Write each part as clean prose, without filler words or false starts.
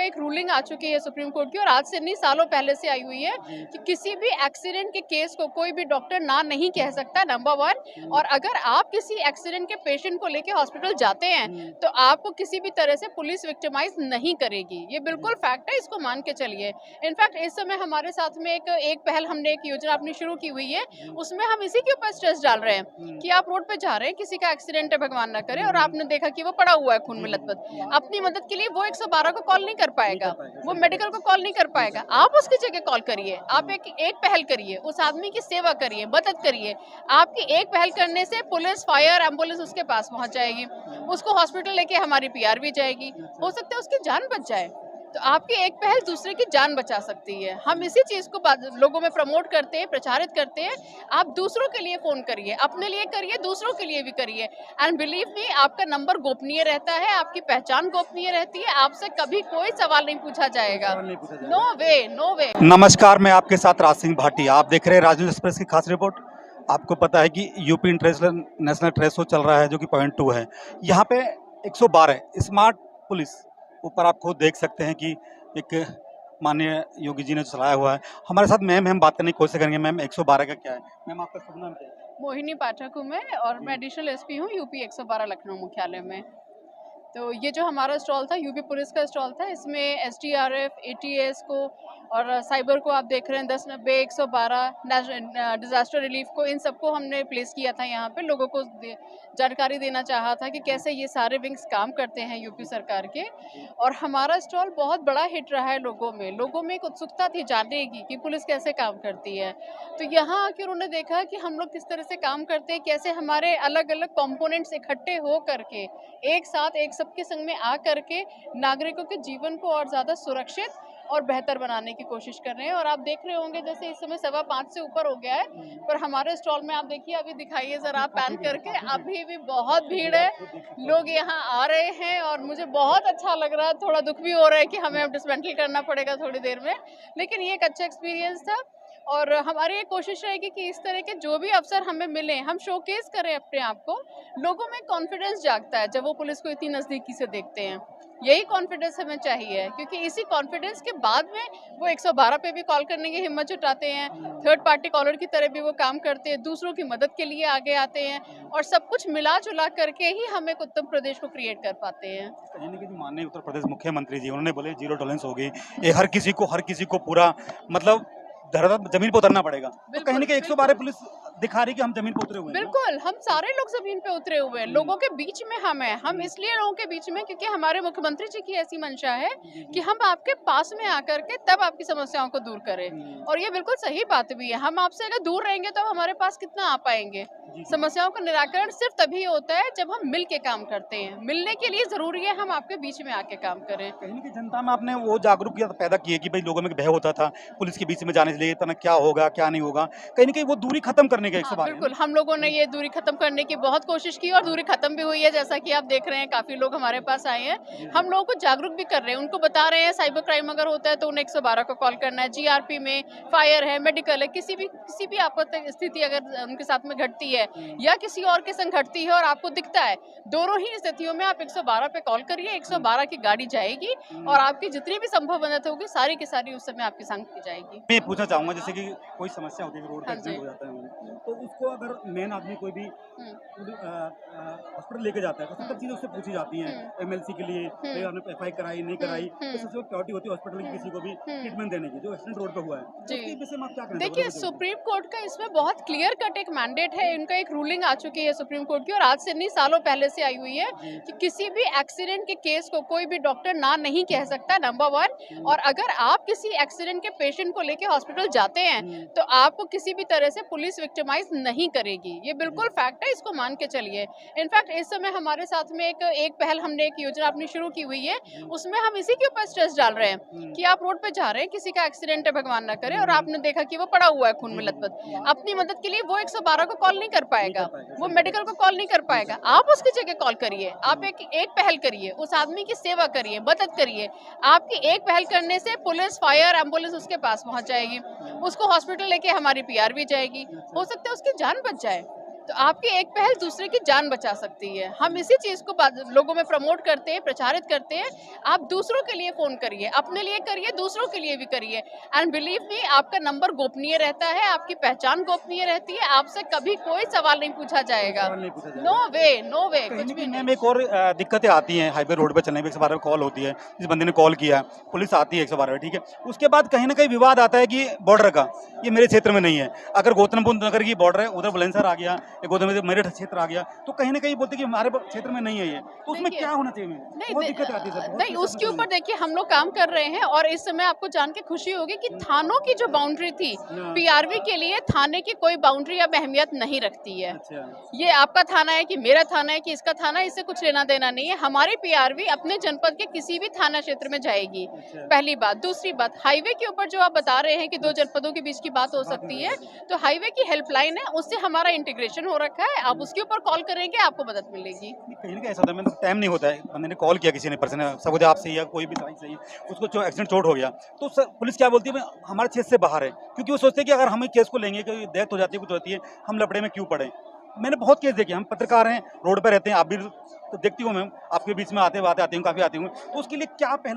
एक रूलिंग आ चुकी है सुप्रीम कोर्ट की और आज से नहीं सालों पहले से आई हुई है कि किसी भी एक्सीडेंट के केस को कोई भी डॉक्टर ना नहीं कह सकता, नंबर वन। और अगर आप किसी एक्सीडेंट के पेशेंट को लेके हॉस्पिटल जाते हैं तो आपको किसी भी तरह से पुलिस विक्टिमाइज नहीं करेगी। ये बिल्कुल फैक्ट है, इसको मान के चलिए। इनफैक्ट इस समय हमारे साथ में एक पहल हमने एक योजना अपनी शुरू की हुई है, उसमें हम इसी के ऊपर स्ट्रेस डाल रहे हैं कि आप रोड पे जा रहे हैं, किसी का एक्सीडेंट है भगवान ना करे और आपने देखा कि वो पड़ा हुआ है खून में लथपथ, अपनी मदद के लिए वो 112 को कॉल नहीं कर पाएगा, वो मेडिकल को कॉल नहीं कर पाएगा। आप उसकी जगह कॉल करिए, आप एक पहल करिए, उस आदमी की सेवा करिए, मदद करिए। आपकी एक पहल करने से पुलिस, फायर, एम्बुलेंस उसके पास पहुंच जाएगी, उसको हॉस्पिटल लेके हमारी पीआर भी जाएगी, हो सकता है उसकी जान बच जाए। तो आपकी एक पहल दूसरे की जान बचा सकती है। हम इसी चीज को लोगों में प्रमोट करते हैं, प्रचारित करते हैं। आप दूसरों के लिए फोन करिए, अपने लिए करिए, दूसरों के लिए भी करिए। एंड बिलीव मी, आपका नंबर गोपनीय रहता है, आपकी पहचान गोपनीय रहती है, आपसे कभी कोई सवाल नहीं पूछा जाएगा। नो वे, नो वे। नमस्कार, मैं आपके साथ राज सिंह भाटिया। आप देख रहे हैं राज न्यूज़ एक्सप्रेस की खास रिपोर्ट। आपको पता है कि यूपी नेशनल ट्रेस शो चल रहा है जो कि पॉइंट 2 है। यहाँ पे 112 स्मार्ट पुलिस ऊपर आप खुद देख सकते हैं कि एक माननीय योगी जी ने चलाया हुआ है। हमारे साथ मैम हम बात करने की कोशिश करेंगे। मैम 112 का क्या है? मैम आपका शुभ नाम क्या है? मोहिनी पाठक हूँ मैं और मैं एडिशनल एसपी हूँ यूपी 112 लखनऊ मुख्यालय में। तो ये जो हमारा स्टॉल था, यूपी पुलिस का स्टॉल था, इसमें एसडीआरएफ, एटीएस को और साइबर को आप देख रहे हैं, 1090, 112, डिजास्टर रिलीफ को, इन सबको हमने प्लेस किया था यहाँ पे। लोगों को जानकारी देना चाहा था कि कैसे ये सारे विंग्स काम करते हैं यूपी सरकार के। और हमारा स्टॉल बहुत बड़ा हिट रहा है लोगों में एक उत्सुकता थी जानने की कि पुलिस कैसे काम करती है। तो यहाँ आके उन्होंने देखा कि हम लोग किस तरह से काम करते हैं, कैसे हमारे अलग अलग कंपोनेंट्स इकट्ठे हो करके एक साथ एक सबके संग में आ करके नागरिकों के जीवन को और ज्यादा सुरक्षित और बेहतर बनाने की कोशिश कर रहे हैं। और आप देख रहे होंगे जैसे इस समय 5:15 से ऊपर हो गया है, पर हमारे स्टॉल में आप देखिए, अभी दिखाइए जरा आप पैन करके, अभी भी बहुत भीड़ है, लोग यहाँ आ रहे हैं और मुझे बहुत अच्छा लग रहा है। थोड़ा दुख भी हो रहा है कि हमें अब डिसमेंटल करना पड़ेगा थोड़ी देर में, लेकिन ये एक अच्छा एक्सपीरियंस था। और हमारी ये कोशिश रहेगी कि इस तरह के जो भी अवसर हमें मिले, हम शोकेस करें अपने आप को। लोगों में कॉन्फिडेंस जागता है जब वो पुलिस को इतनी नजदीकी से देखते हैं। यही कॉन्फिडेंस हमें चाहिए, क्योंकि इसी कॉन्फिडेंस के बाद में वो 112 पे भी कॉल करने की हिम्मत जुटाते हैं, थर्ड पार्टी कॉलर की तरह भी वो काम करते हैं, दूसरों की मदद के लिए आगे आते हैं, और सब कुछ मिला जुला करके ही हम एक उत्तम प्रदेश को क्रिएट कर पाते हैं। कहीं न कहीं माननीय उत्तर प्रदेश मुख्यमंत्री जी उन्होंने बोले जीरो टॉलरेंस होगी। ये हर किसी को पूरा मतलब जमीन पर उतरना पड़ेगा। तो कहीं न कहीं 112 पुलिस दिखा रही कि हम जमीन पर उतरे हुए हैं। बिल्कुल, हम सारे लोग जमीन पे उतरे हुए हैं, लोगों के बीच में हम हैं। हम इसलिए लोगों के बीच में क्योंकि हमारे मुख्यमंत्री जी की ऐसी मंशा है कि हम आपके पास में आकर के तब आपकी समस्याओं को दूर करें। और ये बिल्कुल सही बात भी है। हम आपसे अगर दूर रहेंगे तो हमारे पास कितना आ पाएंगे? समस्याओं का निराकरण सिर्फ तभी होता है जब हम मिल के काम करते हैं। मिलने के लिए जरूरी है हम आपके बीच में आके काम करें। कहीं न कहीं जनता में आपने वो जागरूकता पैदा की है कि भाई लोगों में भय होता था पुलिस के बीच में जाने से लिए तना क्या होगा क्या नहीं होगा। कहीं न कहीं वो दूरी खत्म करने का 112 बिल्कुल, हम लोगों ने ये दूरी खत्म करने की बहुत कोशिश की और दूरी खत्म भी हुई है। जैसा कि आप देख रहे हैं, काफी लोग हमारे पास आए हैं। हम लोगों को जागरूक भी कर रहे हैं, उनको बता रहे हैं साइबर क्राइम अगर होता है तो उन्हें 112 को कॉल करना है। जीआरपी में फायर है, मेडिकल है, किसी भी आपात स्थिति अगर उनके साथ में घटती है या किसी और के संग घटती है और आपको दिखता है, दोनों ही स्थितियों में आप 112 पे कॉल करिए, 112 की गाड़ी जाएगी और आपकी जितनी भी संभव मदद होगी सारी की सारी उस समय आपके संग की जाएगी। मैं पूछना चाहूंगा जैसे कि कोई समस्या होती है रोड पे हाँ जी। एक्सीडेंट हो जाता है तो उसको अगर मेन आदमी कोई भी हॉस्पिटल लेके जाता है तो सब चीजें उससे पूछी जाती हैं एमएलसी के लिए आपने एफआई कराई नहीं कराई तो सबसे प्रायोरिटी होती है हॉस्पिटल की किसी को भी ट्रीटमेंट देने की जो एक्सीडेंट रोड पे हुआ है। जी। तो उसके विषय में आप क्या कहना देखिए, चाहोगे? सुप्रीम कोर्ट का इसमें बहुत क्लियर कट एक मैंडेट है, इनका एक रूलिंग आ चुकी है सुप्रीम कोर्ट की और आज से नहीं सालों पहले से आई हुई है कि किसी भी एक्सीडेंट के केस को कोई भी डॉक्टर ना नहीं कह सकता, नंबर वन। और अगर आप किसी एक्सीडेंट के पेशेंट को लेके हॉस्पिटल जाते हैं तो आपको किसी भी तरह से पुलिस विक्टिमाइज नहीं करेगी। ये बिल्कुल फैक्ट है, इसको मान के चलिए। इनफैक्ट इस समय हमारे साथ में एक पहल हमने एक योजना अपनी शुरू की हुई है, उसमें हम इसी के ऊपर स्ट्रेस डाल रहे हैं कि आप रोड पे जा रहे हैं, किसी का एक्सीडेंट है भगवान ना करे और आपने देखा कि वो पड़ा हुआ है खून में लथपथ, अपनी मदद के लिए वो 112 को कॉल नहीं कर पाएगा, वो मेडिकल को कॉल नहीं कर पाएगा। आप उसकी जगह कॉल करिए, आप एक पहल करिए, उस आदमी की सेवा करिए, मदद करिए। आपकी एक पहल करने से पुलिस, फायर, एम्बुलेंस उसके पास पहुंच जाएगी, उसको हॉस्पिटल लेके हमारी पीआर भी जाएगी, हो सकता है उसकी जान बच जाए। तो आपकी एक पहल दूसरे की जान बचा सकती है। हम इसी चीज़ को लोगों में प्रमोट करते हैं, प्रचारित करते हैं। आप दूसरों के लिए फ़ोन करिए, अपने लिए करिए, दूसरों के लिए भी करिए। एंड बिलीव मी, आपका नंबर गोपनीय रहता है, आपकी पहचान गोपनीय रहती है, आपसे कभी कोई सवाल नहीं पूछा जाएगा। नो वे, कुछ भी नहीं। मैम एक और दिक्कतें आती हैं हाईवे रोड पे चलने में, 112 कॉल होती है, जिस बंदे ने कॉल किया, पुलिस आती है 112, ठीक है, उसके बाद कहीं ना कहीं विवाद आता है कि बॉर्डर का, ये मेरे क्षेत्र में नहीं है। अगर गौतम बुद्ध नगर की बॉर्डर है, उधर बुलंदशहर आ गया, गौतम मेरठ क्षेत्र आ गया, तो कहीं ना कहीं बोलते कि हमारे क्षेत्र में नहीं है ये, तो उसमें क्या होना चाहिए? बहुत दिक्कत आती है सर, नहीं, उसके ऊपर देखिए हम लोग काम कर रहे हैं। और इस समय आपको जान के खुशी होगी कि थानों की जो बाउंड्री थी, पीआरवी के लिए थाने की कोई बाउंड्री अब अहमियत नहीं रखती है। ये आपका थाना है कि मेरा थाना है कि इसका थाना है, इससे कुछ लेना देना नहीं है। हमारी पीआरवी अपने जनपद के किसी भी थाना क्षेत्र में जाएगी, पहली बात। दूसरी बात, हाईवे के ऊपर जो आप बता रहे हैं कि दो जनपदों के बीच की बात हो सकती है, तो हाईवे की हेल्पलाइन है, उससे हमारा इंटीग्रेशन हो रखा है। आप उसके ऊपर कॉल करेंगे, आपको मदद मिलेगी। कहीं ना कहीं ऐसा होता है, टाइम नहीं होता है, बंदे ने कॉल किया, किसी ने पर्सन सब आपसे या कोई भी सही, उसको जो एक्सीडेंट चोट हो गया, तो सर पुलिस क्या बोलती है, हमारे क्षेत्र से बाहर है, क्योंकि वो सोचते हैं कि अगर हम केस को लेंगे, कोई डेथ हो जाती है, कुछ होती है, हम लपड़े में क्यों पड़े। मैंने बहुत केस देखे, हम पत्रकार हैं, रोड पर रहते हैं, आप भी तो देखती हूँ मैम, आपके बीच में आते हूँ, काफी आती हूँ, तो उसके लिए क्या पहल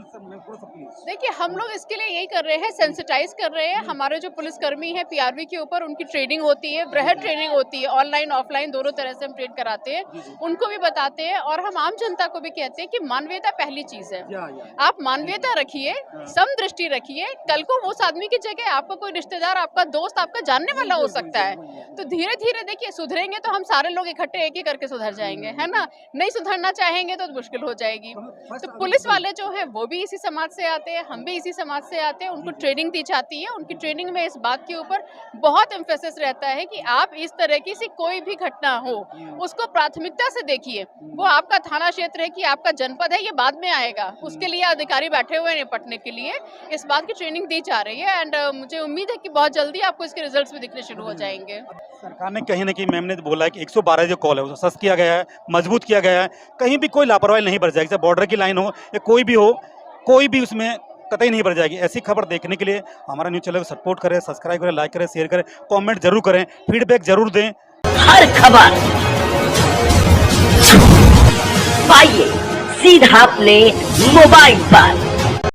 देखिए, हम लोग इसके लिए यही कर रहे हैं, सेंसिटाइज कर रहे हैं। हमारे जो पुलिसकर्मी हैं पीआरवी के ऊपर, उनकी ट्रेनिंग होती है, वृहद ट्रेनिंग होती है, ऑनलाइन ऑफलाइन दोनों तरह से हम ट्रेन कराते हैं, उनको भी बताते हैं। और हम आम जनता को भी कहते हैं कि मानवीयता पहली चीज है। आप मानवीयता रखिए, समदृष्टि रखिए। कल को उस आदमी की जगह आपका कोई रिश्तेदार, आपका दोस्त, आपका जानने वाला हो सकता है। तो धीरे धीरे देखिए, सुधरेंगे तो हम सारे लोग इकट्ठे एक ही करके सुधर जाएंगे, है ना। नहीं सुधरना चाहेंगे तो मुश्किल हो जाएगी। तो पुलिस वाले जो है वो भी इसी समाज से आते हैं, हम भी इसी समाज से आते हैं। उनको ट्रेनिंग दी जाती है, उनकी ट्रेनिंग में इस बात के ऊपर बहुत एम्फेसिस रहता है कि आप इस तरह की सी कोई भी घटना हो, उसको प्राथमिकता से देखिए। वो आपका थाना क्षेत्र है कि आपका जनपद है, ये बाद में आएगा। उसके लिए अधिकारी बैठे हुए हैं निपटने के लिए। इस बात की ट्रेनिंग दी जा रही है। एंड मुझे उम्मीद है कि बहुत जल्दी आपको इसके रिजल्ट्स भी दिखने शुरू हो जाएंगे। सरकार ने कहीं ना कहीं, मैम ने बोला है कि 112 जो कॉल है वो सख्त किया गया है, मजबूत किया गया है, कहीं भी कोई लापरवाही नहीं बरत जाएगी, चाहे बॉर्डर की लाइन हो या कोई भी हो, कोई भी उसमें कतई नहीं बरत जाएगी। ऐसी खबर देखने के लिए हमारा न्यूज़ चैनल को सपोर्ट करें, सब्सक्राइब करें, लाइक करें, शेयर करें, कमेंट जरूर करें, फीडबैक जरूर दें। हर खबर पाइए सीधा अपने मोबाइल पर।